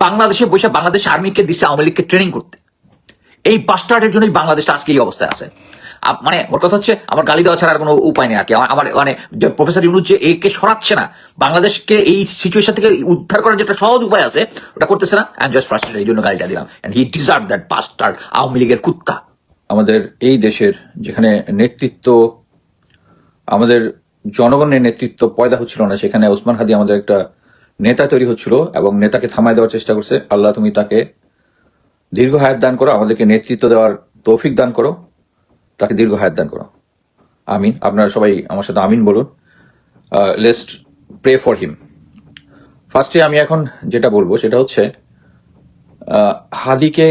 বাংলাদেশে বসে বাংলাদেশ আর্মিকে দিচ্ছে আওয়ামী লীগকে ট্রেনিং করতে। এই বাস্টার্ডের জন্যই বাংলাদেশটা আজকে এই অবস্থায় আছে। মানে ওর কথা হচ্ছে আমার গালি দেওয়া ছাড়া আর কোনো উপায় নেই আর কি। আমার মানে প্রফেসর ইউনূস যে একে সরাচ্ছে না, বাংলাদেশকে এই সিচুয়েশন থেকে উদ্ধার করার যেটা সহজ উপায় আছে ওটা করতেছে না। আই এম জাস্ট ফ্রাস্ট্রেটেড, এই জন্য গালিটা দিলাম। And he deserve that bastard Awami লীগের কুত্তা। আমাদের এই দেশের যেখানে নেতৃত্ব, আমাদের জনগণের নেতৃত্ব পয়দা হচ্ছিল না, সেখানে ওসমান হাদি আমাদের একটা নেতা তৈরি হচ্ছিল এবং নেতাকে থামায় দেওয়ার চেষ্টা করছে। আল্লাহ তুমি তাকে দীর্ঘ হায়াত দান করো, আমাদেরকে নেতৃত্ব দেওয়ার তৌফিক দান করো, তাকে দীর্ঘ হায়াত দান করো। আমিন। আপনারা সবাই আমার সাথে আমিন বলুন। Let's pray for him. ফার্স্টে আমি এখন যেটা বলবো সেটা হচ্ছে হাদিকে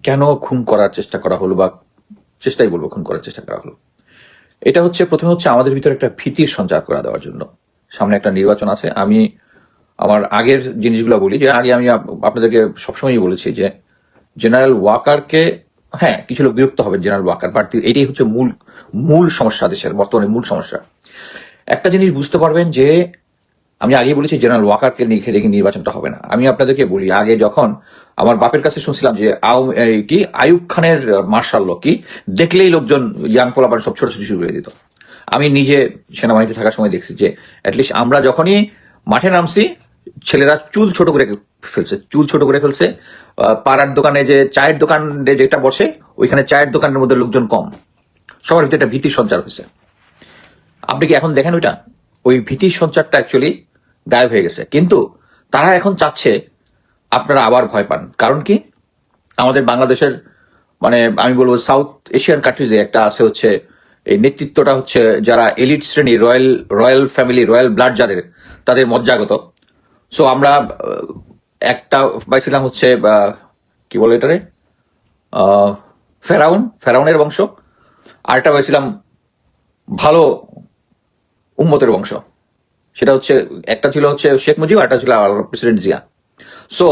কেন খুন করার চেষ্টা করা হলো, বা চেষ্টাই বলবো খুন করার চেষ্টা করা হলো। এটা হচ্ছে প্রথমে হচ্ছে আমাদের ভিতরে একটা ভীতির সঞ্চার করে দেওয়ার জন্য। সামনে একটা নির্বাচন আছে। আমি আমার আগের জিনিসগুলো বলি যে আগে আমি আপনাদেরকে সবসময়ই বলেছি যে জেনারেল ওয়াকারকে, হ্যাঁ কিছু লোক বিরক্ত হবেন জেনারেল ওয়াকার, বাট এটাই হচ্ছে মূল সমস্যা, দেশের বর্তমানে মূল সমস্যা। একটা জিনিস বুঝতে পারবেন যে আমি আগেই বলেছি জেনারেল ওয়াকারকে রেখে নির্বাচনটা হবে না। আমি আপনাদেরকে বলি, আগে যখন আমার বাপের কাছে শুনছিলাম যে কি আইয়ুব খানের মার্শাল ল কি দেখলেই লোকজন ইয়াং পোলাপান সব ছোট ছোট শুরু করে দিত। আমি নিজে সেনাবাহিনীতে থাকার সময় দেখছি যে অ্যাটলিস্ট আমরা যখনই মাঠে নামছি ছেলেরা চুল ছোট করে ফেলছে। পাড়ার দোকানে যে চায়ের দোকান যেটা বসে ওইখানে চায়ের দোকানের মধ্যে লোকজন কম, সবার ভিতরে একটা ভীতির সঞ্চার হয়েছে। আপনি কি এখন দেখেন ওই ভীতির সঞ্চারটা অ্যাকচুয়ালি গায়েব হয়ে গেছে। কিন্তু তারা এখন চাচ্ছে আপনারা আবার ভয় পান। কারণ কি, আমাদের বাংলাদেশের মানে আমি বলবো সাউথ এশিয়ান কান্ট্রিজে একটা আছে হচ্ছে এই নেতৃত্বটা হচ্ছে যারা এলিট শ্রেণী, রয়্যাল ফ্যামিলি, রয়্যাল ব্লাড যাদের, তাদের মজ্জাগত। সো আমরা একটা পাইছিলাম হচ্ছে কি বলে এটারে ফেরাউনের বংশ, আর একটা পাইছিলাম ভালো উম্মতের বংশ। সেটা হচ্ছে একটা ছিল হচ্ছে শেখ মুজিব, আর একটা ছিল প্রেসিডেন্ট জিয়া। সো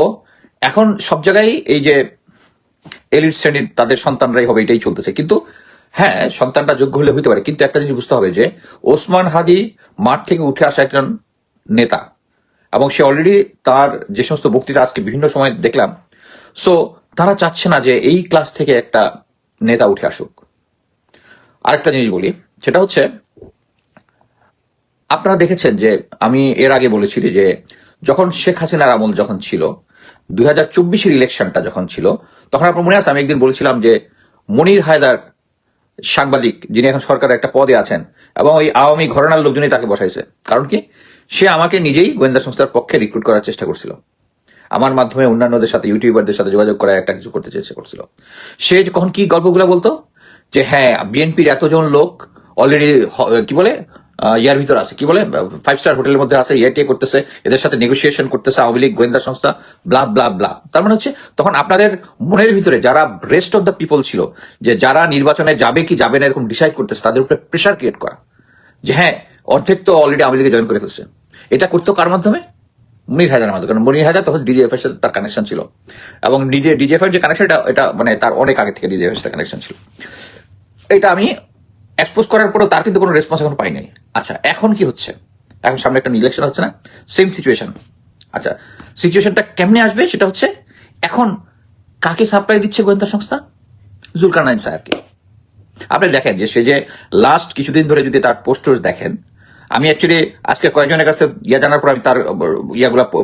এখন সব জায়গায় এই যে এলিট শ্রেণীর তাদের সন্তানরাই হবে, এটাই চলতেছে। কিন্তু হ্যাঁ, সন্তানটা যোগ্য হলে হইতে পারে, কিন্তু একটা জিনিস বুঝতে হবে যে ওসমান হাদি মাঠ থেকে উঠে আসা একজন নেতা, এবং সে অলরেডি তার যে সমস্ত বক্তৃতা আজকে বিভিন্ন সময় দেখলাম। সো তারা চাচ্ছে না যে এই ক্লাস থেকে একটা নেতা উঠে আসুক। আরেকটা জিনিস বলি, সেটা হচ্ছে আপনারা দেখেছেন যে আমি এর আগে বলেছি যে যখন শেখ হাসিনার আমল যখন ছিল, 2024-এর ইলেকশনটা যখন ছিল, তখন আপনার মনে আছে আমি একদিন বলেছিলাম যে মনির হায়দার সাংবাদিক, যিনি এখন সরকারের একটা পদে আছেন, এবং ওই আওয়ামী ঘরানার লোকজনই তাকে বসাইছে। কারণ কি, সে আমাকে নিজেই গোয়েন্দা সংস্থার পক্ষে রিক্রুট করার চেষ্টা করছিল, আমার মাধ্যমে অন্যান্যদের সাথে, ইউটিউবারদের সাথে যোগাযোগ করা একটা কিছু করতে চেষ্টা করছিল। সে কখন কি গল্পগুলো বলতো যে হ্যাঁ বিএনপির এতজন লোক অলরেডি কি বলে ইয়ার ভিতর আছে, কি বলে 5 স্টার হোটেলের মধ্যে আছে, ইয়ে করতেছে, এদের সাথে নেগোসিয়েশন করতেছে আওয়ামী লীগ গোয়েন্দা সংস্থা, ব্লা ব্লা ব্লা। তার মানে হচ্ছে তখন আপনাদের মনের ভিতরে যারা রেস্ট অফ দ্য পিপল ছিল, যে যারা নির্বাচনে যাবে কি যাবে না এরকম ডিসাইড করতেছে, তাদের উপরে প্রেশার ক্রিয়েট করা যে হ্যাঁ অর্ধেক তো অলরেডি আওয়ামী লীগে জয়েন করে ফেলছে। এটা করতো কার মাধ্যমে? মনির হায়দারের মাধ্যমে। কারণ মনির হায়দার তখন ডিজিএফ এর সাথে তার কানেকশন ছিল, এবং ডিজিএফ এর যে কানেকশন এটা মানে তার অনেক আগে থেকে ডিজিএফ এর সাথে কানেকশন ছিল। এটা আমি এক্সপোজ করার পরেও তার কিন্তু কোনো রেসপন্স এখন পাই নাই। আচ্ছা এখন কি হচ্ছে, এখন সামনে একটা ইলেকশন হচ্ছে না, সেম সিচুয়েশন। আচ্ছা সিচুয়েশনটা কেমনে আসবে সেটা হচ্ছে, এখন কাকে সাপ্লাই দিচ্ছে গোয়েন্দা সংস্থা? জুলকারনাইন স্যারকে। আপনি দেখেন যে সে যে লাস্ট কিছুদিন ধরে যদি তার পোস্টার্স দেখেন, আমি অ্যাকচুয়ালি আজকে কয়েকজনের কাছে জানার পর আমি তার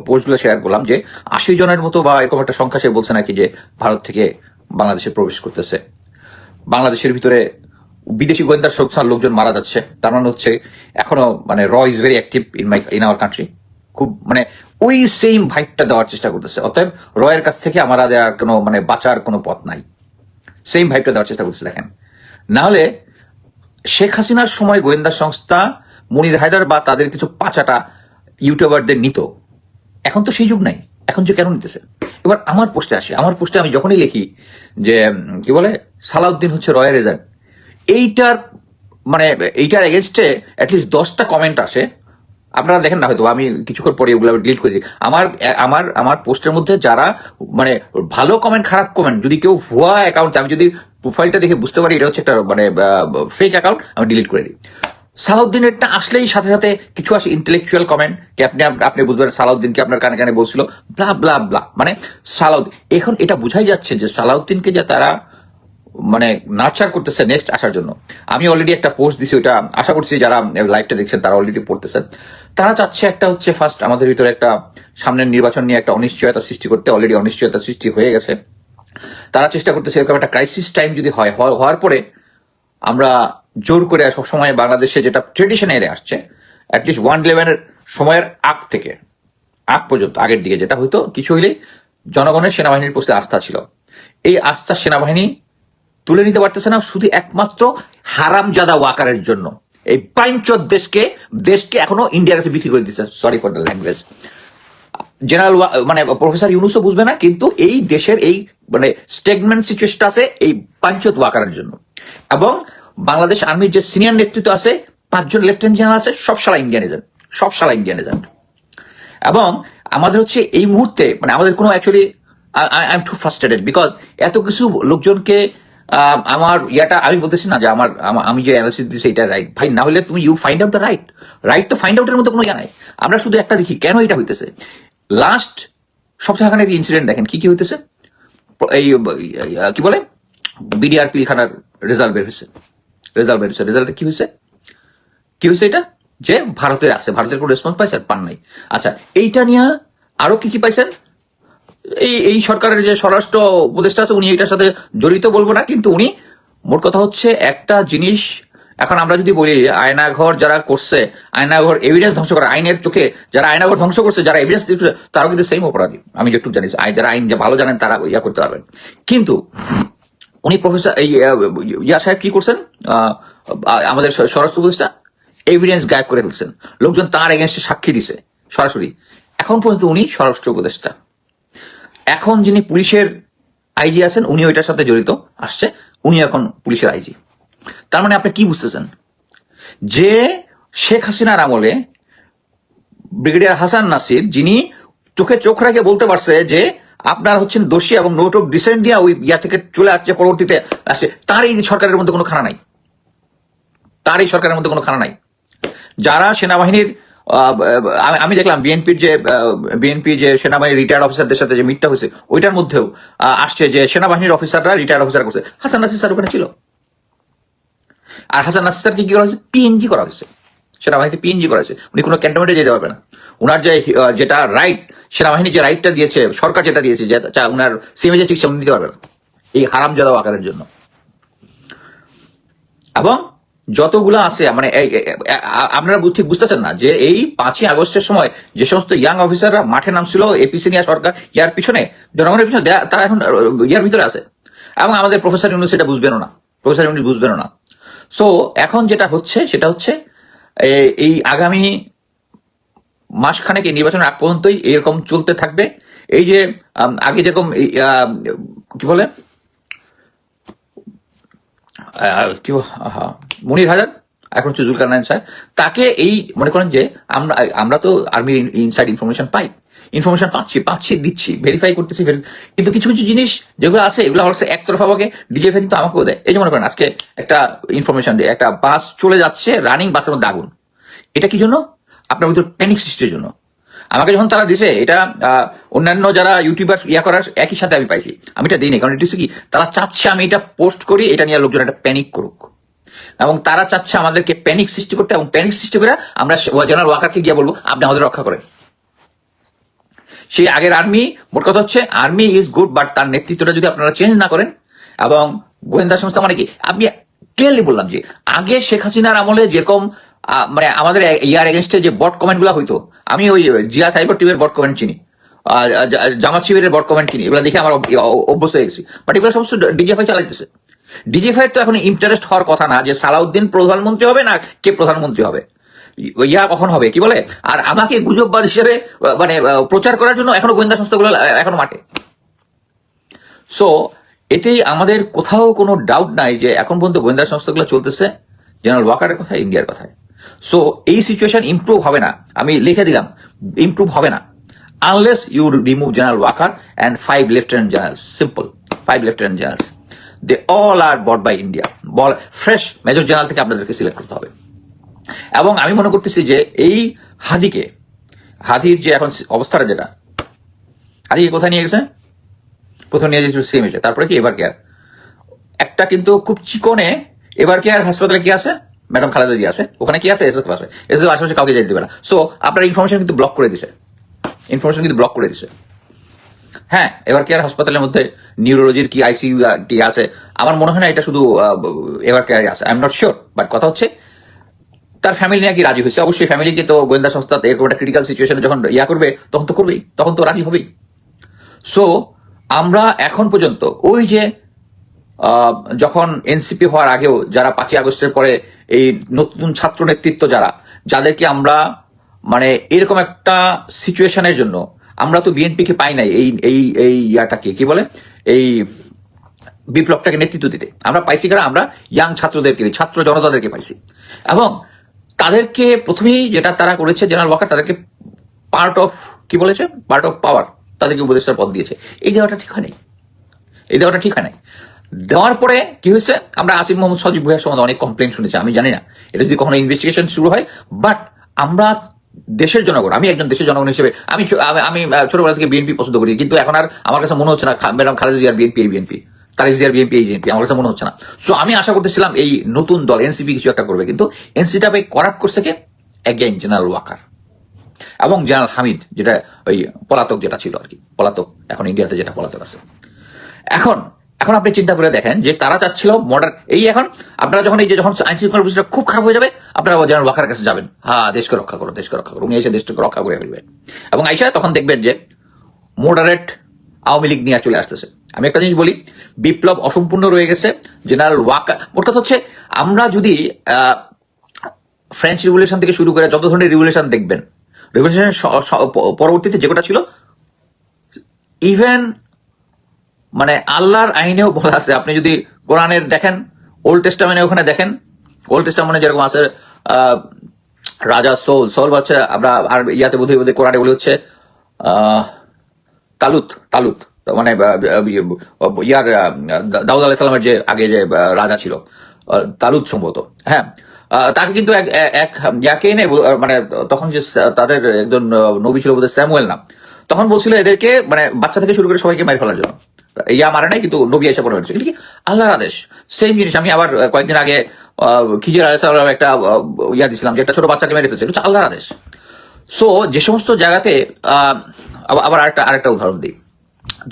পোস্টগুলো শেয়ার করলাম যে 80 জনের মতো বা এরকম একটা সংখ্যা সে বলছে নাকি যে ভারত থেকে বাংলাদেশে প্রবেশ করতেছে, বাংলাদেশের ভিতরে বিদেশি গোয়েন্দা সংস্থার লোকজন মারা যাচ্ছে। তার মানে হচ্ছে এখনো মানে র is very active in our country. খুব মানে ওই সেম ভাইবটা দেওয়ার চেষ্টা করতেছে। অতএব রয়ের কাছ থেকে আমার আর কোনো মানে বাঁচার কোনো পথ নাই, সেম ভাইবটা দেওয়ার চেষ্টা করতেছে। দেখেন, না হলে শেখ হাসিনার সময় গোয়েন্দা সংস্থা মনির হায়দার বা তাদের কিছু পাচাটা ইউটিউবারদের নিত, এখন তো সেই যুগ নাই। এখন যে কেন নিতেছে? এবার আমার পোস্টে আসে, আমার পোস্টে আমি যখনই লিখি যে কি বলে সালাউদ্দিন হচ্ছে রয়ের এজেন্ট, এইটার এগেনস্টে অ্যাটলিস্ট 10টা কমেন্ট আসে। আপনারা দেখেন না হয়তো, আমি কিছুক্ষণ পরে ওগুলো ডিলিট করে দিই। আমার পোস্টের মধ্যে যারা মানে ভালো কমেন্ট, খারাপ কমেন্ট, যদি কেউ ভুয়া অ্যাকাউন্ট, আমি যদি প্রোফাইলটা দেখে বুঝতে পারি এটা হচ্ছে একটা মানে ফেক অ্যাকাউন্ট, আমি ডিলিট করে দিই। সালাউদ্দিনেরটা আসলেই সাথে সাথে কিছু আসে ইন্টেলেকচুয়াল কমেন্ট কি আপনি আপনি বুঝবেন সালাউদ্দিনকে আপনার কানে কানে বলছিল ব্লা ব্লা ব্লা, মানে সালাউদ্দিন। এখন এটা বোঝাই যাচ্ছে যে সালাউদ্দিনকে যে তারা মানে নার্চার করতেছে নেক্সট আসার জন্য। আমি অলরেডি একটা পোস্ট দিছি, ওটা আশা করছি যারা লাইভটা দেখছেন তারা অলরেডি পড়তেছেন। তারা চাচ্ছে একটা হচ্ছে ফার্স্ট আমাদের ভিতরে একটা সামনের নির্বাচন নিয়ে একটা অনিশ্চয়তা সৃষ্টি করতে, অলরেডি অনিশ্চয়তা সৃষ্টি হয়ে গেছে। তারা চেষ্টা করতেছে এরকম একটা ক্রাইসিস টাইম যদি হয়, হওয়ার পরে আমরা জোর করে সবসময় বাংলাদেশে যেটা ট্রেডিশনে এড়ে আসছে, অ্যাটলিস্ট 1/11 সময়ের আগ পর্যন্ত আগের দিকে যেটা হয়তো কিছু হইলেই জনগণের সেনাবাহিনীর প্রতি আস্থা ছিল, এই আস্থা সেনাবাহিনী তুলে নিতে পারতেছে না শুধু একমাত্র হারামজাদা ওয়াকারের জন্য। এই পাইনচোদ দেশকে এখনো ইন্ডিয়ার কাছে বিক্রি করে দিচ্ছে, sorry for the language. General মানে প্রফেসর ইউনুসও বুঝবে না, কিন্তু এই দেশের এই মানে স্টেগমেন্ট সিচুয়েশনটা আছে এই পাঞ্চত ওয়াকারের জন্য। এবং বাংলাদেশ আর্মির যে সিনিয়র নেতৃত্ব আছে 5 জন লেফটেন্যান্ট জেনারেল আছে, সব সালা ইন্ডিয়ান এজেন্ট। এবং আমাদের হচ্ছে এই মুহূর্তে মানে আমাদের কোনো actually I am too frustrated because এত কিছু লোকজনকে আমার ইয়াটা আমি বলতেছি না যে আমি যে অ্যানালিসিস দিচ্ছি এটা রাইট ভাই, না হলে তুমি you find out the right তো ফাইন্ড আউটের মধ্যে কোনো ইয়া নাই। আমরা শুধু একটা দেখি কেন এটা হইতেছে। লাস্ট সপ্তাহখানের ইনসিডেন্ট দেখেন কি হইতেছে। এই কি বলে বিডিআর পিলখানার রেজাল্ট বের হয়েছে। রেজাল্টে কি হয়েছে এটা যে ভারতের কোনো রেসপন্স পাইছেন, পান নাই। আচ্ছা, এইটা নিয়ে আরো কি পাইছেন, এই সরকারের যে স্বরাষ্ট্র উপদেষ্টা আছে উনি এটার সাথে জড়িত বলবো না, কিন্তু উনি মোট কথা হচ্ছে একটা জিনিস। এখন আমরা যদি বলি আয়নাঘর যারা করছে, আয়নাঘর এভিডেন্স ধ্বংস করা, আইনের চোখে যারা আয়নাঘর ধ্বংস করছে, যারা এভিডেন্স দিচ্ছে তারাও কিন্তু সেম অপরাধী। আমি যেটুকু জানি যারা আইন ভালো জানেন তারা ইয়া করতে পারবেন। কিন্তু উনি প্রফেসর ইয়া সাহেব কি করছেন, আমাদের স্বরাষ্ট্র উপদেষ্টা এভিডেন্স গায়েব করে ফেলছেন, লোকজন তার এগেনস্টে সাক্ষী দিছে সরাসরি। এখন পর্যন্ত উনি স্বরাষ্ট্র উপদেষ্টা। এখন যিনি পুলিশের আইজি আছেন উনি ওইটার সাথে জড়িত আসছে, উনি এখন পুলিশের আইজি। তার মানে আপনি কি বুঝতেছেন যে শেখ হাসিনার আমলে ব্রিগেডিয়ার হাসান নাসির, যিনি চোখে চোখ রেখে বলতে পারছে যে আপনার হচ্ছেন দোষী এবং নোট অফ ডিসেন্ট দিয়া ওই ইয়া থেকে চলে আসছে, পরবর্তীতে আসছে, তার এই সরকারের মধ্যে কোনো খানা নাই। যারা সেনাবাহিনীর আমি দেখলাম বিএনপির যে সেনাবাহিনীর রিটায়ার্ড অফিসারদের সাথে যে মিটটা হয়েছে ওইটার মধ্যেও আসছে যে সেনাবাহিনীর অফিসাররা রিটায়ার্ড অফিসার করছে। হাসান নাসির স্যার ওখানে ছিল, আর হাসান নাসির স্যারকে কি করা হয়েছে, পিএনজি করা হয়েছে, সেনাবাহিনীতে পিএনজি করা হয়েছে। উনি কোনো ক্যান্টনমেন্টে যেতে পারবে না। উনার যেটা রাইট, সেনাবাহিনী যে রাইটটা দিয়েছে, সরকার যেটা দিয়েছে, যে উনার সিএমএ যে চিকিৎসা উনি নিতে পারবে না এই হারামজাদা আকারের জন্য। এবং যতগুলা আছে মানে আপনারা ঠিক বুঝতেছেন না যে এই 5ই আগস্টের সময় যে সমস্ত ইয়াং অফিসাররা মাঠে নামছিল এপিসি নিয়ে সরকার ইয়ার পিছনে, জনগণের পিছনে, তারা এখন ইয়ার ভিতরে আছে। এবং আমাদের প্রফেসর ইউনুস এটা বুঝবেনও না। সো এখন যেটা হচ্ছে সেটা হচ্ছে এই আগামী মাসখানেক এই নির্বাচনের আগ পর্যন্তই এরকম চলতে থাকবে। এই যে আগে যেরকম কি বলে মনির হায়দার, এখন হচ্ছে জুলকারনাইন স্যার, তাকে এই মনে করেন যে আমরা তো আর্মির ইনসাইড ইনফরমেশন পাচ্ছি দিচ্ছি, ভেরিফাই করতেছি, কিন্তু কিছু জিনিস যেগুলো আছে এগুলো হচ্ছে একতরফা ভাবে ডিজিএফআই কিন্তু আমাকেও দেয়। এই যে মনে করেন আজকে একটা ইনফরমেশন দিয়ে একটা বাস চলে যাচ্ছে, রানিং বাসের মধ্যে আগুন, এটা কি জন্য? আপনার ভিতর প্যানিক সৃষ্টির জন্য। আমাকে যখন তারা দিছে এটা অন্যান্য যারা ইউটিউবার ইয়া করার একই সাথে আমি পাইছি, আমি এটা দিই না, কারণ এটা হচ্ছে কি তারা চাচ্ছে আমি এটা পোস্ট করি, এটা নিয়ে লোকজন একটা প্যানিক করুক, এবং তারা চাচ্ছে আমাদেরকে প্যানিক সৃষ্টি করতে, এবং প্যানিক সৃষ্টি করে আমরা জেনারেল ওয়াকারকে গিয়ে বলবো আপনি আমাদের রক্ষা করেন। সেই আগের আর্মি, মোট কথা হচ্ছে আর্মি ইজ গুড, বাট তার নেতৃত্বটা যদি আপনারা চেঞ্জ না করেন, এবং গোয়েন্দা সংস্থা মানে কি, আমি ক্লিয়ারলি বললাম যে আগে শেখ হাসিনার আমলে যেরকম মানে আমাদের ইয়ার এগেনস্টে যে বট কমেন্ট গুলা হইতো, আমি ওই জিয়া সাইবার টিভির বট কমেন্ট চিনি, জামাত শিবিরের বট কমেন্ট চিনি, এগুলো দেখে আমার অভ্যস্ত হয়ে গেছি, বাট এগুলো সমস্ত ডিজিএফআই চালাইতেছে। ডিজিএফআই তো এখন ইন্টারেস্ট হওয়ার কথা না যে সালাউদ্দিন প্রধানমন্ত্রী হবে না কে প্রধানমন্ত্রী হবে, ইয়া কখন হবে কি বলে, আর আমাকে গুজববাজ হিসেবে মানে প্রচার করার জন্য এখনো গোয়েন্দা সংস্থাগুলো এখনো মাঠে। সো এতেই আমাদের কোথাও কোনো ডাউট নাই যে এখন পর্যন্ত গোয়েন্দা সংস্থাগুলো চলতেছে জেনারেল ওয়াকারের কথায়, ইন্ডিয়ার কথায়। সো এই সিচুয়েশন ইমপ্রুভ হবে না, আমি লিখে দিলাম, ইমপ্রুভ হবে না unless you remove General Waker and 5 lieutenant generals. Simple, 5 lieutenant generals, they all are bought by India. Fresh major general থেকে আপনাদেরকে সিলেক্ট করতে হবে। এবং আমি মনে করতেছি যে এই হাদির যে এখন অবস্থাটা যেটা, হাদিকে কোথায় নিয়ে গেছে? প্রথমে নিয়ে গেছিল সিএমএইচে, তারপরে কি এভার কেয়ার। একটা কিন্তু খুব চিকনে এভার কেয়ার হাসপাতালে কি আছে, ম্যাডাম খালেদা জিয়া আছে, ওখানে কি আছে, এসএসএফ আছে। এসএসএফ আশেপাশে কাউকে যেতে দেবে না। সো আপনার ইনফরমেশন কিন্তু ব্লক করে দিছে, হ্যাঁ। এভার কেয়ার হাসপাতালের মধ্যে নিউরোলজির কি আইসিইউ আছে, আমার মনে হয় না এটা শুধু এভার কেয়ার আছে, I am not sure. But কথা হচ্ছে তার ফ্যামিলি নাকি রাজি হয়েছে। অবশ্যই ফ্যামিলিকে তো গোয়েন্দা সংস্থা এরকম একটা ক্রিটিক্যাল সিচুয়েশনে যখন করবে তখন তো করবেই, তখন তো রাজি হবেই। সো আমরা এখন পর্যন্ত ওই যে যখন এনসিপি হওয়ার আগেও যারা 5ই আগস্টের পরে এই নতুন ছাত্র নেতৃত্ব যাদেরকে আমরা মানে এরকম একটা সিচুয়েশনের জন্য আমরা তো বিএনপিকে পাই নাই এই এই এই ইয়াটাকে কি বলে এই বিপ্লবটাকে নেতৃত্ব দিতে। আমরা পাইছি কারণ আমরা ইয়াং ছাত্রদেরকে, ছাত্র জনতাদেরকে পাইছি। এবং তাদেরকে প্রথমেই যেটা তারা করেছে, জেনারেল ওয়াকার তাদেরকে পার্ট অফ পাওয়ার, তাদেরকে উপদেষ্টার পদ দিয়েছে। এই দেওয়াটা ঠিক হয় নাই, দেওয়ার পরে কি হয়েছে, আমরা আসিফ মোহাম্মদ সজীব ভুঁইয়ার সম্বন্ধে অনেক কমপ্লেন শুনেছি। আমি জানি না এটা যদি কখনো ইনভেস্টিগেশন শুরু হয়, বাট আমরা দেশের জনগণ, আমি একজন দেশের জনগণ হিসেবে আমি ছোটবেলা থেকে বিএনপি পছন্দ করি, কিন্তু এখন আর আমার কাছে মনে হচ্ছে না ম্যাডাম খালেদা জিয়ার বিএনপি, তারেক জিয়ার বিএনপি আমার কাছে মনে হচ্ছে না। সো আমি আশা করতেছিলাম এই নতুন দল এনসিপি কিছু একটা করবে, কিন্তু এনসিটা করাপ্ট করছে কে? অ্যাগেইন জেনারেল ওয়াকার এবং জেনারেল হামিদ, যেটা ওই পলাতক যেটা ছিল আর কি, পলাতক এখন ইন্ডিয়াতে যেটা পলাতক আছে। এখন আপনি চিন্তা করে দেখেন যে তারা চাচ্ছিল মডার্ন, এই এখন আপনারা যখন যখন আইন শৃঙ্খলা পরিস্থিতি খুব খারাপ হয়ে যাবে, আপনারা জেনারেল ওয়াকার কাছে যাবেন, হ্যাঁ দেশকে রক্ষা করো, উনি এসে দেশটাকে রক্ষা করে ফেলবে। এবং আইসা তখন দেখবেন যে মডারেট আওয়ামী লীগ নিয়ে চলে আসতেছে। আমি একটা জিনিস বলি, বিপ্লব অসম্পূর্ণ রয়ে গেছে। জেনারেল ওয়াকার, মোট কথা হচ্ছে আমরা যদি ফ্রেঞ্চ রিভলিউশন থেকে শুরু করে যত ধরনের রিভলিউশন দেখবেন, রিভলিউশনের পরবর্তীতে যেটা ছিল, ইভেন মানে আল্লাহর আইনেও বলা আছে, আপনি যদি কোরআনের দেখেন, ওল্ড টেস্টামেন্টে ওখানে দেখেন, ওল্ড টেস্টামেন্টে যেরকম আছে রাজা সৌল হচ্ছে, আমরা আর ইয়াতে বোধহয় কোরআনে বলে হচ্ছে তালুত মানে ইয়ার দাউদ আলাইহিস সালামের যে আগে যে রাজা ছিল তালুত সম্ভবত, হ্যাঁ। তাকে কিন্তু এক ইয়াকে এনে মানে তখন যে তাদের একজন নবী ছিল বোধহয় স্যামুয়েল নাম, তখন বলছিল এদেরকে মানে বাচ্চা থেকে শুরু করে সবাইকে মারি ফেলার জন্য। মারে নাই, কিন্তু নবী এসে পড়ে হচ্ছে কি আল্লাহর আদেশ। সেম জিনিস আমি আবার কয়েকদিন আগে খিজির আলাইহিস সালাম একটা দিছিলাম যে একটা ছোট বাচ্চাকে মেরে ফেলছে, এটা আল্লাহর আদেশ। সো যে সমস্ত জায়গাতে আবার আরেকটা উদাহরণ দিই,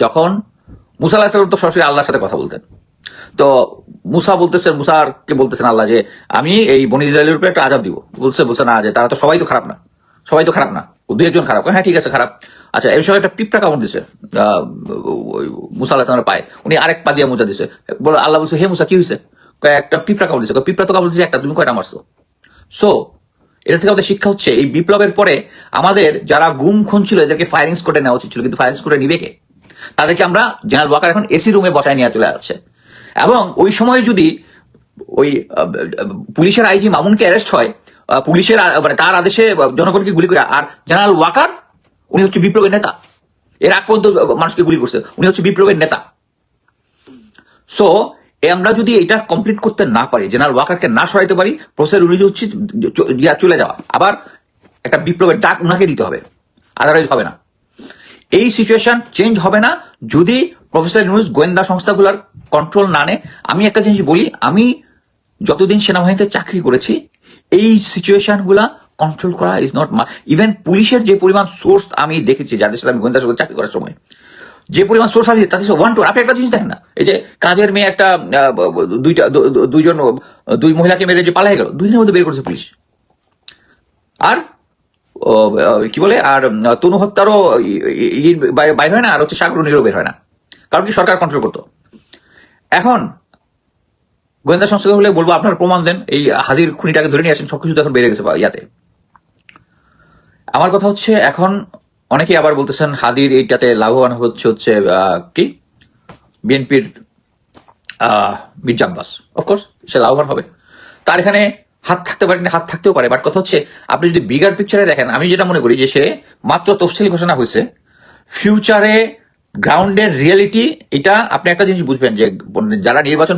যখন মুসা আলাইহিস সালাম তো সরাসরি আল্লাহর সাথে কথা বলতেন, তো মুসাকে বলতেছেন আল্লাহ যে আমি এই বনী ইসরায়েলের উপরে একটা আযাব দিব, বলছে না যে তারা তো সবাই তো খারাপ না, দু একজন খারাপ। হ্যাঁ ঠিক আছে খারাপ, আচ্ছা এই সময় একটা পিঁপড়া কামড় দিছে মুসা আলাইহিস সালামের পায়ে, উনি আরেক পা দিয়ে মোজা দিছে, বলে আল্লাহ বলছে হে মুসা কি হয়েছে, একটা পিঁপড়া কামড় দিছে, পিঁপড়া তো কামড় দিছে একটা, তুমি কয়টা মারছো। সো এটা থেকে আমাদের শিক্ষা হচ্ছে, এই বিপ্লবের পরে আমাদের যারা গুম খুন ছিল এদেরকে ফায়ারিং স্কোয়াডে নেওয়া উচিত ছিল, কিন্তু ফায়ারিং স্কোয়াডে নিবে কে? তাদেরকে আমরা জেনারেল ওয়াকার এখন এসি রুমে বসায় নিয়ে চলে যাচ্ছে। এবং ওই সময় যদি ওই পুলিশের আইজি মামুনকে অ্যারেস্ট হয়, পুলিশের মানে তার আদেশে জনগণকে গুলি করে, আর জেনারেল ওয়াকার উনি হচ্ছে বিপ্লবের নেতা, এর আগ পর্যন্ত মানুষকে গুলি করছে, উনি হচ্ছে বিপ্লবের নেতা। সো আমরা যদি এটা কমপ্লিট করতে না পারি, জেনারেল ওয়াকারকে না সরাইতে পারি, প্রফেসর ইউনূস হচ্ছে চলে যাওয়া, আবার একটা বিপ্লবের ডাক উনাকে দিতে হবে, আদারওয়াইজ হবে না। এই সিচুয়েশন চেঞ্জ হবে না যদি প্রফেসর ইউনূস গোয়েন্দা সংস্থাগুলোর কন্ট্রোল না নেয়। আমি একটা জিনিস বলি, আমি যতদিন সেনাবাহিনীতে চাকরি করেছি এই সিচুয়েশন গুলা কন্ট্রোল করা ইজ নট ইভেন পুলিশের যে পরিমাণ সোর্স আমি দেখেছি, যাদের সাথে আমি গোয়েন্দা সংস্থা চাকরি করার সময় যে পরিমাণ সোর্স আছে তাদের ওয়ান টু। আপনি একটা জিনিস দেখেন না, এই যে কাজের মেয়ে একটা দুই মহিলাকে মেরে যে পালাই গেল, 2 দিনের মধ্যে বের করেছে পুলিশ। আর কি বলে, আর তনু হত্যারও বাইর হয় না, আর হচ্ছে সাগরণীরও বের হয় না, কারণ কি সরকার কন্ট্রোল করতো। এখন গোয়েন্দা সংস্থা হলে বলবো আপনারা প্রমাণ দেন, এই হাদির খুনিটাকে ধরে নিয়ে আসেন, সবকিছু এখন বেড়ে গেছে ইয়াতে। আমার কথা হচ্ছে এখন অনেকেই আবার বলতেছেন হাদির এইটাতে লাভবান হচ্ছে কি বিএনপির মির্জা আব্বাস, অফকোর্স সে লাভবান হবে, তার এখানে হাত থাকতে পারে না, হাত থাকতেও পারে। বাট কথা হচ্ছে আপনি যদি বিগার পিকচারে দেখেন, আমি যেটা মনে করি যে সে মাত্র তফসিল ঘোষণা হয়েছে, ফিউচারে গ্রাউন্ডের রিয়েলিটি এটা আপনি একটা জিনিস বুঝবেন যে যারা নির্বাচন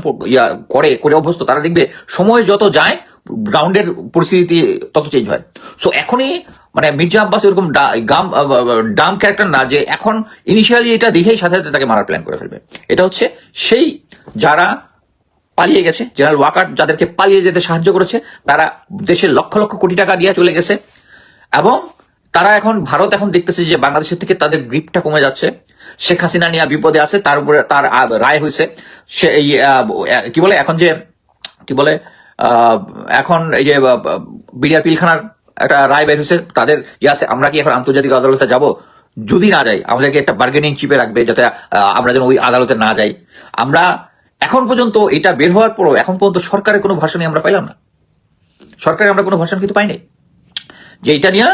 করে অভ্যস্ত তারা দেখবে সময় যত যায় গ্রাউন্ডের পরিস্থিতি তত চেঞ্জ হয়। সো এখনই মানে মির্জা আব্বাস এরকম ডাম ক্যারেক্টার না যে এখন ইনিশিয়ালি এটা দেখেই সাথে সাথে তাকে মারার প্ল্যান করে ফেলবে। এটা হচ্ছে সেই যারা পালিয়ে গেছে, জেনারেল ওয়াকার যাদেরকে পালিয়ে যেতে সাহায্য করেছে, তারা দেশের লক্ষ লক্ষ কোটি টাকা দিয়ে চলে গেছে এবং তারা এখন ভারত এখন দেখতেছে যে বাংলাদেশের থেকে তাদের গ্রিপটা কমে যাচ্ছে। শেখ হাসিনা নিয়ে বিপদে আছে, তার উপরে তার রায় হয়েছে সে এই কি বলে এখন যে কি বলে এখন এই যে বিডিআর পিলখানার একটা রায় বের হয়েছে, তাদের আছে আমরা কি এখন আন্তর্জাতিক আদালতে যাব? যদি না যাই আমাদেরকে একটা বার্গেনিং চিপে রাখবে যাতে আমরা যেন ওই আদালতে না যাই। আমরা এখন পর্যন্ত এটা বের হওয়ার পরও এখন পর্যন্ত সরকারের কোনো ভাষণই আমরা পাইলাম না। সরকারের আমরা কোনো ভাষণ কিন্তু পাইনি যে এটা নিয়ে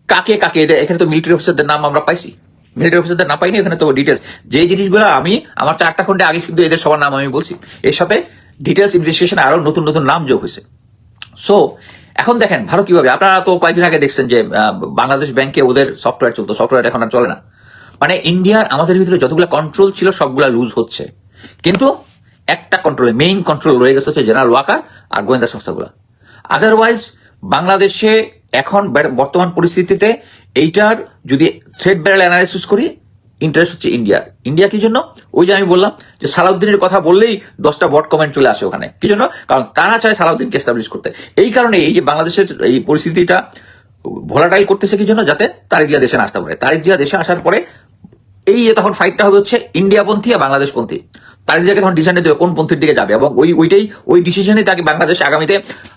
কাকে কাকে, এখানে তো মিলিটারি অফিসারদের নাম আমরা পাইছি, মিলিটারি অফিসারদের না পাইনি এখানে তো ডিটেলস যে জিনিসগুলো আমি আমার 4টা খন্ডে আগে কিন্তু এদের সবার নাম আমি বলছি, এর সাথে ডিটেলস ইনভেস্টিগেশন আরো নতুন নতুন নাম যোগ হয়েছে। সো এখন দেখেন ভারত কিভাবে, আপনারা তো কয়েকদিন আগে দেখছেন যে বাংলাদেশ ব্যাংকে ওদের সফটওয়্যার চলতো, সফটওয়্যার এখন আর চলে না। মানে ইন্ডিয়ার আমাদের ভিতরে যতগুলো কন্ট্রোল ছিল সবগুলা লুজ হচ্ছে, কিন্তু একটা কন্ট্রোলে মেইন কন্ট্রোল রয়ে গেছে হচ্ছে জেনারেল ওয়াকার আর গোয়েন্দা সংস্থাগুলো। আদারওয়াইজ বাংলাদেশে এখন বর্তমান পরিস্থিতিতে এইটার যদি থ্রেড ব্যারেল অ্যানালাইসিস করি, ইন্টারেস্ট হচ্ছে ইন্ডিয়ার। ইন্ডিয়া কি জন্য? ওই যে আমি বললাম যে সালাউদ্দিনের কথা বললেই 10টা বট কমেন্ট চলে আসে ওখানে। কি জন্য? কারণ তারা চায় সালাউদ্দিনকে এস্টাবলিশ করতে। এই কারণে এই যে বাংলাদেশের এই পরিস্থিতিটা ভোলাটাইল করতেছে কি জন্য? যাতে তারেক জিয়া দেশে আসতে পারে। তারেক জিয়া দেশে আসার পরে এই তখন ফাইটটা হবে হচ্ছে ইন্ডিয়াপন্থী আর বাংলাদেশপন্থী। তারেক জিয়াকে তখন ডিসিশন নিতে হবে কোন পন্থীর দিকে যাবে, এবং ওই ডিসিশনে তাকে বাংলাদেশ আগামীতে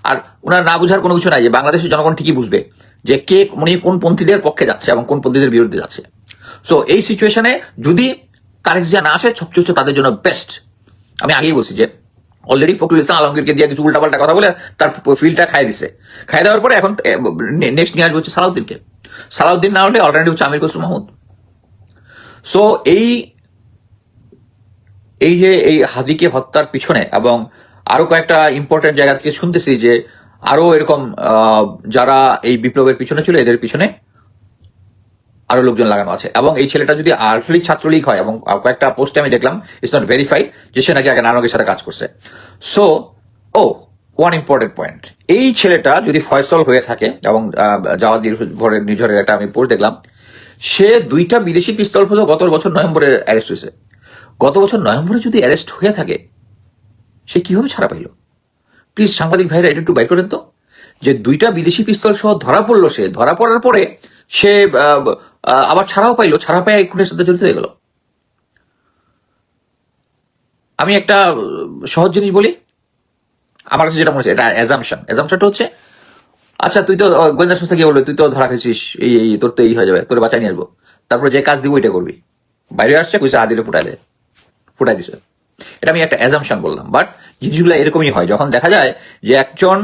আর ওনার না বুঝার কোনো কিছু নাই যে বাংলাদেশের জনগণ ঠিকই বুঝবে যে কে উনি কোন পন্থীদের পক্ষে যাচ্ছে এবং কোন পন্থীদের বিরুদ্ধে যাচ্ছে। সো এই সিচুয়েশনে যদি তারেক জিয়া না আসে সবচেয়ে হচ্ছে তাদের জন্য বেস্ট। আমি আগেই বলছি যে অলরেডি ফখরুল ইসলাম আলমগীরকে দিয়ে কিছু উল্টাপাল্টা কথা বলে তার ফিল্ডটা খাই দিছে। খাই দেওয়ার পরে এখন নেক্সট নিয়ে আসবে হচ্ছে সালাউদ্দিনকে। সালাউদ্দিন না হলে অল্টারনেটিভ হচ্ছে আমির খসরু মাহমুদ। সো এই যে এই হাদিকে হত্যার পিছনে এবং আরো কয়েকটা ইম্পর্টেন্ট জায়গা থেকে শুনতেছি যে আরো এরকম যারা এই বিপ্লবের পিছনে ছিল এদের পিছনে আরো লোকজন লাগানো আছে, এবং এই ছেলেটা যদি আসলেই ছাত্রলীগ হয়, এবং কয়েকটা পোস্টে আমি দেখলাম ইটস নট ভেরিফাইড যে সে নাকি আগে নানকের সাথে কাজ করছে। সো ওয়ান ইম্পর্টেন্ট পয়েন্ট, এই ছেলেটা যদি ফয়সল হয়ে থাকে এবং জাওয়াদ নিঝরের একটা আমি পোস্ট দেখলাম, সে 2টা বিদেশি পিস্তল হলো গত বছর নভেম্বরে অ্যারেস্ট হয়েছে। গত বছর নভেম্বরে যদি অ্যারেস্ট হয়ে থাকে সে কিভাবে ছাড়া পাইল? প্লিজ সাংবাদিক ভাইরা এটা একটু বাইর করেন তো, যে 2টা বিদেশি পিস্তল সহ ধরা পড়লো, সে ধরা পড়ার পরে সে আবার ছাড়াও পাইলো, ছাড়া পায় খুনের সাথে জড়িত হয়ে গেল। আমি একটা সহজ জিনিস বলি, আমার কাছে যেটা মনে হচ্ছে এটা অ্যাজাম্পশনটা হচ্ছে আচ্ছা তুই তো গোয়েন্দা সংস্থা কি বলবে, তুই তো ধরা খেয়েছিস, এই তোর তো এই হয়ে যাবে, তোর বাঁচাই নিয়ে আসবো, তারপরে যে কাজ দিব এটা করবি। বাইরে আসছে কইছে আদিলে ফুটাই দিছে। এটা আমি একটা অ্যাজাম্পশন বললাম, বাট জিনিসগুলো এরকমই হয় যখন দেখা যায় যে একজন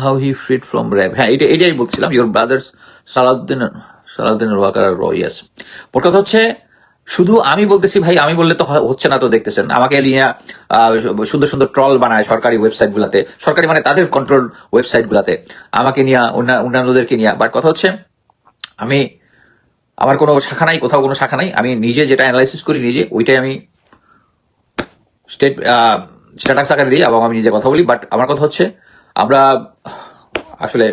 হাউ হি ফ্রিড ফ্রম র্যাব। হ্যাঁ এটাই বলছিলাম, ইউর ব্রাদার্স সালাউদ্দিনের ওয়াকার ইয়াস। ওর কথা হচ্ছে শুধু আমি বলতেছি ভাই, আমি বললে তো হচ্ছে না, তো দেখতেছেন আমাকে নিয়ে সুন্দর সুন্দর ট্রল বানায় সরকারি ওয়েবসাইট গুলাতে, সরকারি মানে তাদের কন্ট্রোল ওয়েবসাইট গুলাতে আমাকে নিয়ে, অন্যান্যদেরকে নিয়ে। বাট কথা হচ্ছে আমার কোনো শাখা নাই, কোথাও কোনো শাখা নাই, আমি নিজে যেটা অ্যানালাইসিস করি নিজে ওইটাই আমি স্ট্যাটাস আকারে দিই এবং আমি নিজে কথা বলি। বাট আমার কথা হচ্ছে আমরা আসলে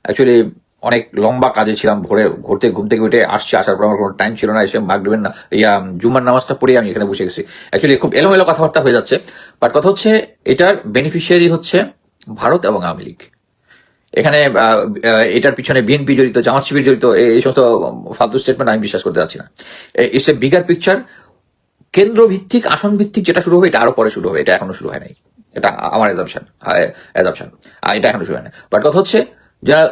অ্যাকচুয়ালি অনেক লম্বা কাজে ছিলাম, ঘুম থেকে উঠে আসার পর আমার কোনো টাইম ছিল না, এসে মাগ দেবেন না জুম্মার নামাজটা পড়ে আমি এখানে বসে গেছি। অ্যাকচুয়ালি খুব এলোমেলো কথাবার্তা হয়ে যাচ্ছে, বাট কথা হচ্ছে এটার বেনিফিশিয়ারি হচ্ছে ভারত এবং আওয়ামী লীগ। এখানে এটার পিছনে বিএনপি জড়িত, জামাত শিবির জড়িত, এই সমস্ত ফালতু স্টেটমেন্ট আমি বিশ্বাস করতে যাচ্ছি না। It's a bigger picture. কেন্দ্র ভিত্তিক, আসন ভিত্তিক যেটা শুরু হবে এটা আরো পরে শুরু হবে, এটা এখনো শুরু হয় নাই, এটা আমার অ্যাজাম্পশন, এটা এখনো শুরু হয় না। বাট কথা হচ্ছে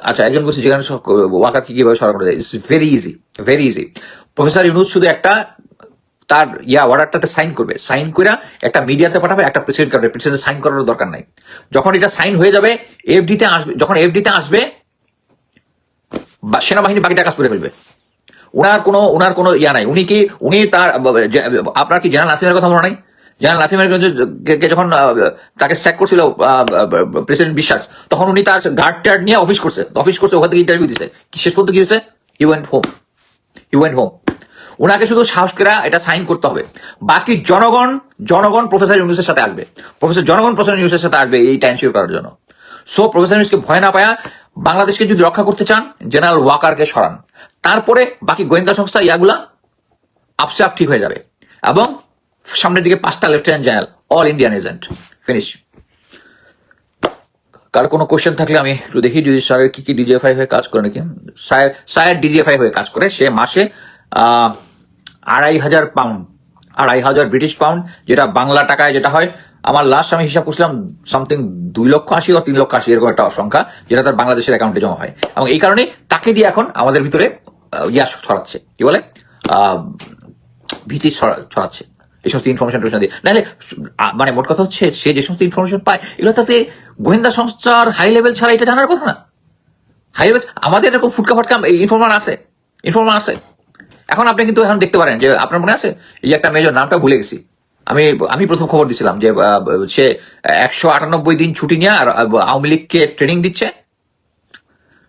আচ্ছা একজন বলছে যেখানে ওয়াকার কি কিভাবে সরানো যায়, it's very easy. Professor Yunus শুধু একটা তার অর্ডারটাতে সাইন করবে, সাইন করে একটা মিডিয়াতে পাঠাবে, একটা প্রেসিডেন্ট কাটবে, প্রেসিডেন্ট সাইন করার দরকার নাই। যখন এটা সাইন হয়ে যাবে এফডিতে আসবে, যখন এফডিতে আসবে সেনাবাহিনী বাকিটা কাজ করে ফেলবে। ওনার কোনো নাই। উনি তার আপনার কি জেনারেল নাসিমের কথা মনে নাই? জেনারেল নাসিমের যখন তাকে স্যাক করছিল প্রেসিডেন্ট বিশ্বাস, তখন উনি তার গার্ড টার্ড নিয়ে অফিস করছে, ওখান থেকে ইন্টারভিউ দিছে, শেষ পর্যন্ত কি হয়েছে? He went home. ওনাকে শুধু সাহস করে এটা সাইন করতে হবে। বাকি জনগণ প্রফেসর ইউনূসের সাথে আসবে, প্রফেসর ইউনূসের সাথে আসবে এইটা এনশিওর করার জন্য। সো প্রফেসর ইউনূসকে ভয় না পায়া বাংলাদেশকে যদি রক্ষা করতে চান জেনারেল ওয়াকারকে সরান, তারপরে বাকি গোয়েন্দা সংস্থা ইয়াগুলা আপসে আপ ঠিক হয়ে যাবে, এবং সামনের দিকে 5টা lieutenant general, all Indian agent, finish. কার কোনো কোশ্চেন থাকলে আমি একটু দেখি যদি স্যারের কি কি ডিজিএফআই হয়ে কাজ করে নাকি। স্যার ডিজিএফআই হয়ে কাজ করে, সে মাসে 2,500 পাউন্ড, 2,500 ব্রিটিশ পাউন্ড, যেটা বাংলা টাকায় যেটা হয়, আমার লাস্ট আমি হিসাব করছিলাম সামথিং 2,80,000 or 3,80,000 এরকম একটা সংখ্যা, যেটা তার বাংলাদেশের অ্যাকাউন্টে জমা হয়। এবং এই কারণে তাকে দিয়ে এখন আমাদের ভিতরে ইয়া ছড়াচ্ছে, কি বলে, ভীতি ছড়াচ্ছে এই সমস্ত ইনফরমেশন দিয়ে। নাহলে মানে মোট কথা হচ্ছে সে যে সমস্ত ইনফরমেশন পায় এগুলো তাতে গোয়েন্দা সংস্থার হাই লেভেল ছাড়া এটা জানার কথা না। হাই লেভেল আমাদের এরকম ফুটকা ফাটকা ইনফরমার আছে। এখন আপনি কিন্তু এখন দেখতে পারেন যে আপনার মনে আছে এই একটা মেজর, নামটা ভুলে গেছি, আমি প্রথম খবর দিছিলাম যে সে 198 দিন ছুটি নিয়ে আর আওয়ামী লীগকে ট্রেনিং দিচ্ছে।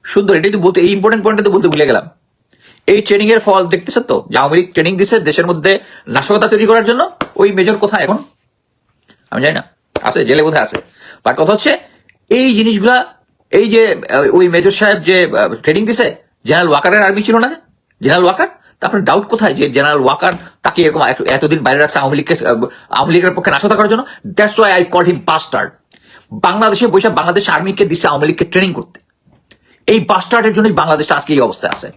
সুন্দর, এটাই তো বলতে, এই ইম্পর্টেন্ট পয়েন্টটা তো বলতে ভুলে গেলাম। এই ট্রেনিং এর ফল দেখতেছে তো, যে আওয়ামী লীগ ট্রেনিং দিচ্ছে দেশের মধ্যে নাশকতা তৈরি করার জন্য। ওই মেজর কোথায় এখন আমি জানি না, আছে জেলে বোধহয় আছে। বাট কথা হচ্ছে এই জিনিসগুলা, এই যে ওই মেজর সাহেব যে ট্রেনিং দিছে, জেনারেল ওয়াকারের আর্মি ছিল না জেনারেল ওয়াকার, তারপরে ডাউট কোথায় যে জেনারেল ওয়াকার তাকে এরকম এতদিন বাইরে রাখছে আওয়ামী লীগের পক্ষে নাশকতা করার জন্য। That's why I call him bastard. বাংলাদেশে বসে বাংলাদেশ আর্মিকে দিচ্ছে আওয়ামী লীগকে ট্রেনিং করতে। এই বাস্টার্ডের জন্যই বাংলাদেশটা আজকে এই অবস্থায় আছে।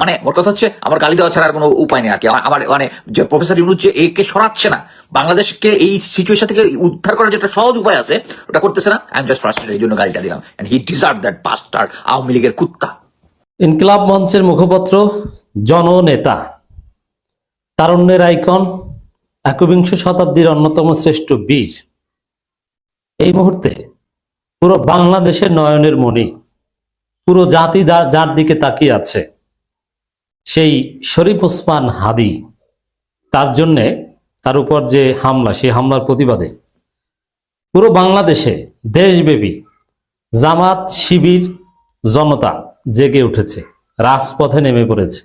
মানে মোট কথা হচ্ছে আমার গালি দেওয়া ছাড়া আর কোনো উপায় নেই আর কি। আমার মানে যে প্রফেসর ইউনূস যে একে সরাচ্ছে না, বাংলাদেশকে এই সিচুয়েশন থেকে উদ্ধার করার যেটা সহজ উপায় আছে ওটা করতেছে না। আই এম জাস্ট ফ্রাস্ট্রেটেড, এই জন্য গালিটা দিলাম। And he deserve that bastard Awami লীগের কুত্তা। ইনকিলাব মঞ্চের মুখপত্র, জননেতা, তারুণ্যের আইকন, একবিংশ শতাব্দীর অন্যতম শ্রেষ্ঠ বীর, এই মুহূর্তে পুরো বাংলাদেশের নয়নের মণি, পুরো জাতি যার দিকে তাকিয়ে আছে, সেই শরীফ ওসমান হাদী, তার জন্যে, তার উপর যে হামলা, সেই হামলার প্রতিবাদে পুরো বাংলাদেশে দেশব্যাপী জামাত শিবির জনতা জেগে উঠেছে, রাজপথে নেমে পড়েছে।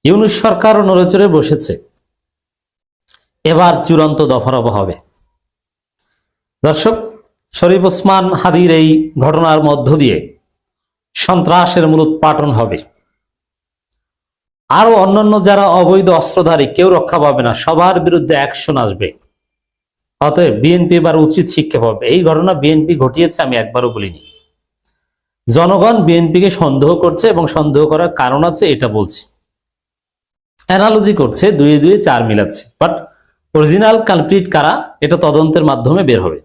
ইউনূস সরকারও নড়েচড়ে বসেছে। এবার চূড়ান্ত দফারফা হবে। দর্শক, শরীফ ওসমান হাদীর এই ঘটনার মধ্য দিয়ে সন্ত্রাসের মূলোৎপাটন হবে। আরো অন্যান্য যারা অবৈধ অস্ত্রধারী, কেউ রক্ষা পাবে না, সবার বিরুদ্ধে অ্যাকশন আসবে। অতএব বিএনপি এবার উচিত শিক্ষা পাবে। এই ঘটনা বিএনপি ঘটিয়েছে আমি একবারও বলিনি। জনগণ বিএনপিকে সন্দেহ করছে, এবং সন্দেহ করার কারণ আছে, এটা বলছি। অ্যানালজি করছে, 2 2 4 মিলাচ্ছে, বাট অরিজিনাল কালপ্রিট কারা এটা তদন্তের মাধ্যমে বের হবে।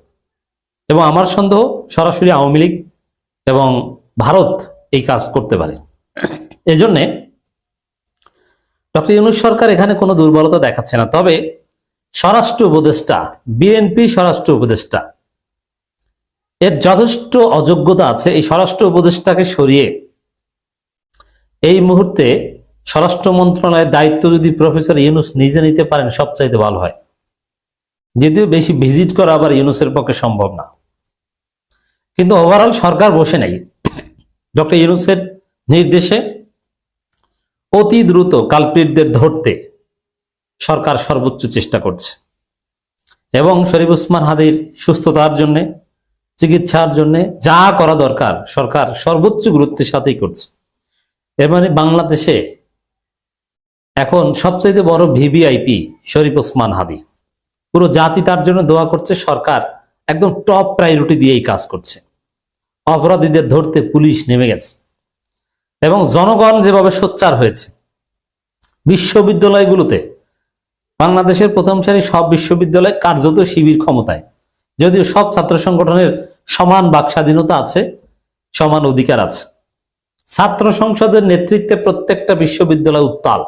এবং আমার সন্দেহ সরাসরি আওয়ামী লীগ এবং ভারত এই কাজ করতে পারে। এজন্য ডক্টর ইউনূস সরকার এখানে কোনো দুর্বলতা দেখাচ্ছে না। তবে স্বরাষ্ট্র উপদেষ্টা, বিএনপি স্বরাষ্ট্র উপদেষ্টা, এর যথেষ্ট অযোগ্যতা আছে। এই স্বরাষ্ট্র উপদেষ্টাকে সরিয়ে এই মুহূর্তে স্বরাষ্ট্র মন্ত্রণালয়ের দায়িত্ব যদি প্রফেসর ইউনূস নিজে নিতে পারেন সবচাইতে ভালো হয়। যদিও বেশি ভিজিট করা আবার ইউনূসের পক্ষে সম্ভব না, কিন্তু ওভারঅল সরকার বসে নাই। ডক্টর ইউনূসের নির্দেশে অতি দ্রুত কালপ্রিটদের ধরতে সরকার সর্বোচ্চ চেষ্টা করছে, এবং শরীফ ওসমান হাদীর সুস্থতার জন্য, চিকিৎসার জন্য যা করা দরকার সরকার সর্বোচ্চ গুরুত্বের সাথেই করছে। এর মানে বাংলাদেশে এখন সবচেয়ে বড় ভিভিআইপি শরীফ ওসমান হাদী। পুরো জাতি তার জন্য দোয়া করছে। সরকার একদম টপ প্রায়োরিটি দিয়ে এই কাজ করছে। অপরাধীদের ধরতে পুলিশ নেমে গেছে, এবং জনগণ যেভাবে সোচ্চার হয়েছে। বিশ্ববিদ্যালয়গুলোতে, বাংলাদেশের প্রথম সারি সব বিশ্ববিদ্যালয় কার্যত শিবির ক্ষমতায়, যদিও সব ছাত্র সংগঠনের সমান বাক স্বাধীনতা আছে, সমান অধিকার আছে। ছাত্র সংসদের নেতৃত্বে প্রত্যেকটা বিশ্ববিদ্যালয় উত্তাল।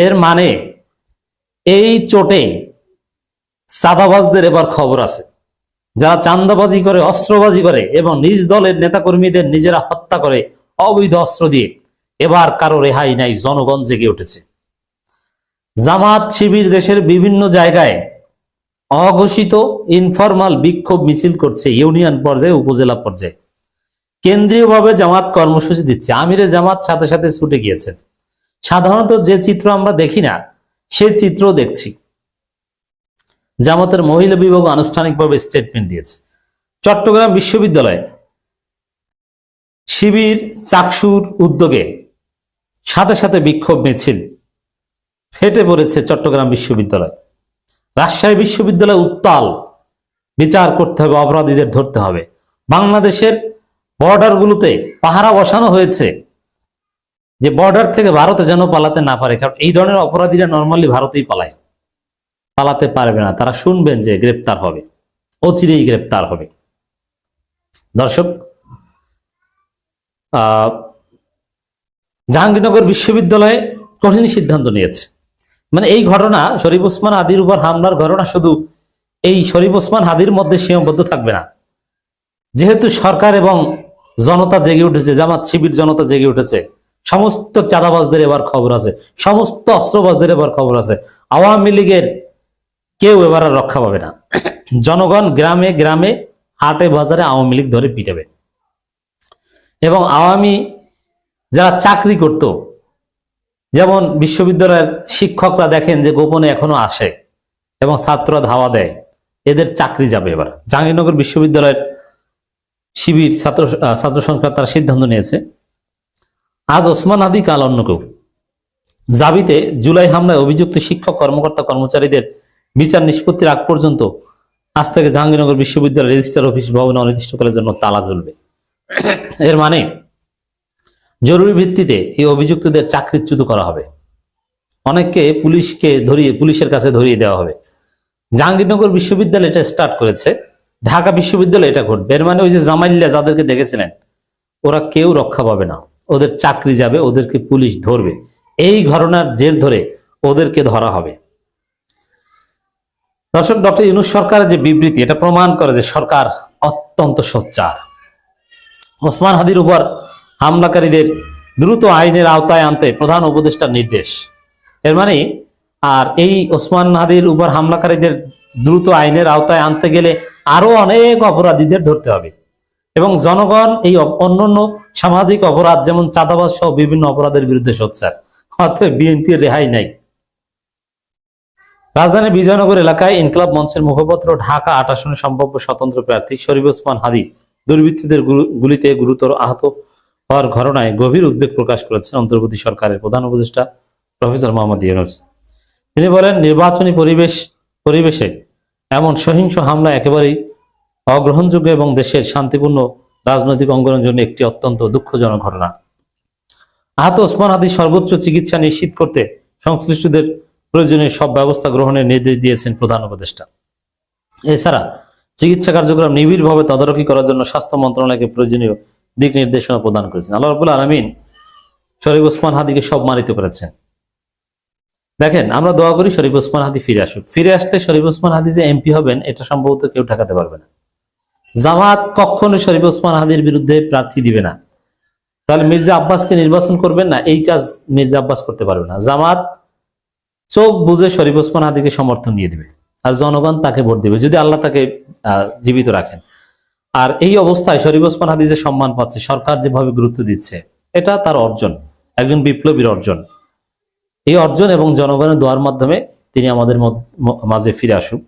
এর মানে এই চোটে চাঁদাবাজদের এবার খবর আছে, যারা চাঁদাবাজি করে, অস্ত্রবাজি করে, এবং নিজ দলের নেতাকর্মীদের নিজেরা হত্যা করে অবৈধ অস্ত্র দিয়ে। এবার কারো রেহাই নাই, জনগণ জেগে উঠেছে। জামাত শিবির দেশের বিভিন্ন জায়গায় অঘোষিত ইনফরমাল বিক্ষোভ মিছিল করছে, ইউনিয়ন পর্যায়ে, উপজেলা পর্যায়ে। কেন্দ্রীয়ভাবে জামাত কর্মসূচি দিচ্ছে। আমিরে জামাত সাথে সাথে ছুটে গিয়েছেন। সাধারণত যে চিত্র আমরা দেখি না, সে চিত্র দেখছি। জামাতের মহিলা বিভাগ আনুষ্ঠানিকভাবে স্টেটমেন্ট দিয়েছে। চট্টগ্রাম বিশ্ববিদ্যালয়ে শিবির চাকসুর উদ্যোগে সাথে সাথে বিক্ষোভ মিছিল ফেটে পড়েছে চট্টগ্রাম বিশ্ববিদ্যালয়। রাজশাহী বিশ্ববিদ্যালয় উত্তাল, বিচার করতে হবে, অপরাধীদের ধরতে হবে। বাংলাদেশের বর্ডারগুলোতে পাহারা বসানো হয়েছে যে বর্ডার থেকে ভারতে যেন পালাতে না পারে, কারণ এই ধরনের অপরাধীরা নর্মালি ভারতেই পালায়, পালাতে পারবে না। তারা শুনবেন যে গ্রেপ্তার হবে, অচিরেই গ্রেপ্তার হবে। দর্শক, জাহাঙ্গীরনগর বিশ্ববিদ্যালয়ে কঠিন সিদ্ধান্ত নিয়েছে। মানে এই ঘটনা, শরীফ ওসমান হাদির উপর হামলার ঘটনা শুধু এই শরীফ ওসমান হাদির মধ্যে সীমাবদ্ধ থাকবে না। যেহেতু সরকার এবং জনতা জেগে উঠেছে, জামাত শিবির জনতা জেগে উঠেছে, সমস্ত চাঁদাবাজদের এবার খবর আছে, সমস্ত অস্ত্রবাজদের এবার খবর আছে। আওয়ামী লীগের কেউ এবার আর রক্ষা পাবে না। জনগণ গ্রামে গ্রামে, হাটে বাজারে আওয়ামী লীগ ধরে পিটাবে। এবং আওয়ামী যারা চাকরি করত, যেমন বিশ্ববিদ্যালয়ের শিক্ষকরা দেখেন যে গোপনে এখনো আসে এবং ছাত্ররা ধাওয়া দেয়, এদের চাকরি যাবে এবার। জাহাঙ্গীরনগর বিশ্ববিদ্যালয়ের শিবির ছাত্র সংখ্যা তারা সিদ্ধান্ত নিয়েছে, আজ ওসমান হাদি কাল অন্য কেউ। জাবিতে জুলাই হামলায় অভিযুক্ত শিক্ষক, কর্মকর্তা, কর্মচারীদের বিচার নিষ্পত্তির আগ পর্যন্ত আজ থেকে জাহাঙ্গীরনগর বিশ্ববিদ্যালয় রেজিস্ট্রার অফিস ভবনে অনির্দিষ্টকালের জন্য তালা ঝুলবে। এর মানে জরুরি ভিত্তিতে এই অভিযুক্তদের চাকরিচ্যুত করা হবে। অনেককে পুলিশের কাছে ধরিয়ে দেওয়া হবে। জাহাঙ্গীরনগর বিশ্ববিদ্যালয় এটা স্টার্ট করেছে, ঢাকা বিশ্ববিদ্যালয় এটা ঘটবে। এর মানে ওই যে জামাইল্লা যাদেরকে দেখেছিলেন, ওরা কেউ রক্ষা পাবে না, ওদের চাকরি যাবে, ওদেরকে পুলিশ ধরবে। এই ঘটনার জের ধরে ওদেরকে ধরা হবে। দর্শক, ডক্টর ইউনূস সরকারের যে বিবৃতি, এটা প্রমাণ করে যে সরকার অত্যন্ত সোচ্চার। ওসমান হাদির উপর হামলাকারীদের দ্রুত আইনের আওতায় আনতে প্রধান উপদেষ্টার নির্দেশ। এর মানে আর এই ওসমান হাদির উপর হামলাকারীদের দ্রুত আইনের আওতায় আনতে গেলে আরো অনেক অপরাধীদের ধরতে হবে। এবং জনগণ এই অন্যান্য সামাজিক অপরাধ যেমন চাঁদাবাজ সহ বিভিন্ন অপরাধের বিরুদ্ধে সোচ্চার। অতএব বিএনপির রেহাই নাই। রাজধানীর বিজয়নগর এলাকায় ইনকলাব মঞ্চের মুখপাত্র ঢাকা ৮ আসনে সম্ভাব্য স্বতন্ত্র প্রার্থী শরীফ ওসমান হাদি দুর্বৃত্তদের গুলিতে গুরুতর আহত হওয়ার ঘটনায় গভীর উদ্বেগ প্রকাশ করেছেন অন্তর্বর্তী সরকারের প্রধান উপদেষ্টা প্রফেসর মোহাম্মদ ইউনূস। তিনি বলেন, নির্বাচনী পরিবেশে এমন সহিংস হামলা একেবারেই অগ্রহণযোগ্য এবং দেশের শান্তিপূর্ণ রাজনৈতিক অঙ্গনের জন্য একটি অত্যন্ত দুঃখজনক ঘটনা। আহত ওসমান হাদির সর্বোচ্চ চিকিৎসা নিশ্চিত করতে সংশ্লিষ্টদের প্রয়োজনীয় সব ব্যবস্থা গ্রহণের নির্দেশ দিয়েছেন প্রধান উপদেষ্টা। এছাড়া চিকিৎসা কার্যক্রম নিবিড়ভাবে তদারকি করার জন্য স্বাস্থ্য মন্ত্রণালয়কে প্রয়োজনীয় দিক নির্দেশনা প্রদান করেছেন। আল্লাহ রাব্বুল আলামিন শরীফ ওসমান হাদিকে সম্মানিত করেছেন। দেখেন, আমরা দোয়া করি শরীফ ওসমান হাদি ফিরে আসুক। ফিরে আসলে শরীফ ওসমান হাদি যে এমপি হবেন, এটা সম্ভবত কেউ ঠেকাতে পারবে না। জামাত কখনো শরীফ ওসমান হাদির বিরুদ্ধে প্রার্থী দিবে না। তাহলে মির্জা আব্বাসকে নির্বাচন করবেন না, এই কাজ মির্জা আব্বাস করতে পারবে না। জামাত চোখ বুঝে শরীফ ওসমান হাদিকে সমর্থন দিয়ে দিবে, আর জনগণ তাকে ভোট দিবে যদি আল্লাহ তাকে জীবিত রাখেন। আর এই অবস্থায় শরীফ ওসমান হাদি যে সম্মান পাচ্ছে, সরকার যেভাবে গুরুত্ব দিচ্ছে, এটা তার অর্জন, একজন বিপ্লবীর অর্জন। এই অর্জন এবং জনগণের দোয়ার মাধ্যমে তিনি আমাদের মাঝে ফিরে আসুক।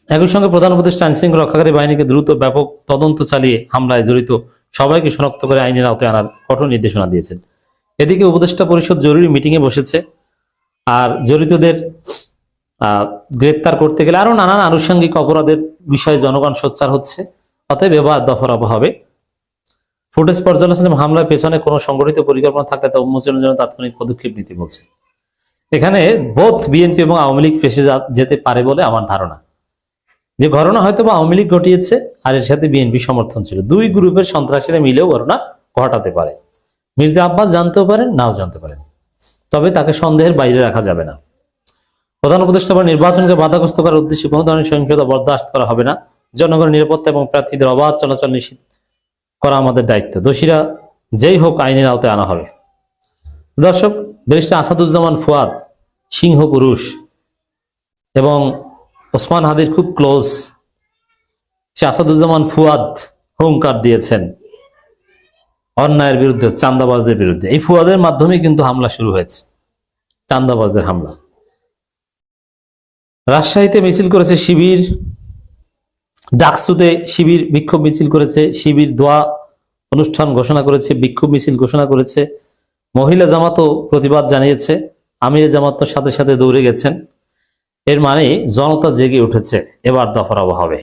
একই সঙ্গে প্রধান উপদেষ্টা আইনশৃঙ্খলা রক্ষাকারী বাহিনীকে দ্রুত ব্যাপক তদন্ত চালিয়ে হামলায় জড়িত সবাইকে শনাক্ত করে আইনের আওতায় আনার কঠোর নির্দেশনা দিয়েছেন। এদিকে উপদেষ্টা পরিষদ জরুরি মিটিং এ বসেছে, আর জড়িতদের গ্রেপ্তার করতে গেলে আরো নানান আনুষঙ্গিক অপরাধের বিষয়ে জনগণ সোচ্চার হচ্ছে। অতএব এবার দফারফা হবে। ফুটেজ পর্যালোচনা এবং হামলার পেছনে কোনো সংগঠিত পরিকল্পনা থাকলে তা উন্মোচনের জন্য তাৎক্ষণিক পদক্ষেপ নিতে বলছে। এখানে বোথ বিএনপি এবং আওয়ামী লীগ ফেসে যেতে পারে বলে আমার ধারণা। যে ঘটনা হয়তো বা আওয়ামী লীগ ঘটিয়েছে আর এর সাথে বিএনপি সমর্থন ছিল, দুই গ্রুপের সন্ত্রাসীরা মিলেও ঘটনা ঘটাতে পারে। মির্জা আব্বাস জানতেও পারেন, নাও জানতে পারেন, তবে তাকে সন্দেহের বাইরে রাখা যাবে না। প্রধান উপদেষ্টা নির্বাচনকে বাধাগ্রস্ত করার উদ্দেশ্যে কোনো ধরনের সহিংসতা বরদাস্ত করা হবে না। জনগণের নিরাপত্তা এবং প্রার্থীদের অবাধ চলাচল নিশ্চিত করা আমাদের দায়িত্ব। দোষীরা যেই হোক আইনের আওতায় আনা হবে। দর্শক, ব্যারিস্টার আসাদুজ্জামান ফুয়াদ সিংহ পুরুষ এবং ওসমান হাদির খুব ক্লোজ। সে আসাদুজ্জামান ফুয়াদ হুঙ্কার দিয়েছেন অন্যায়ের বিরুদ্ধে, চাঁদাবাজদের বিরুদ্ধে। এই ফুয়াদের মাধ্যমে কিন্তু হামলা শুরু হয়েছে, চাঁদাবাজদের হামলা। রাজশাহীতে মিছিল করেছে শিবির, ডাকসুতে শিবির বিক্ষোভ মিছিল করেছে, শিবির দোয়া অনুষ্ঠান ঘোষণা করেছে, বিক্ষোভ মিছিল ঘোষণা করেছে। মহিলা জামাতও প্রতিবাদ জানিয়েছে, আমির জামাত তো সাথে সাথে দৌড়ে গেছেন। এর মানে জনতা জেগে উঠেছে, এবার দফারফা হবে।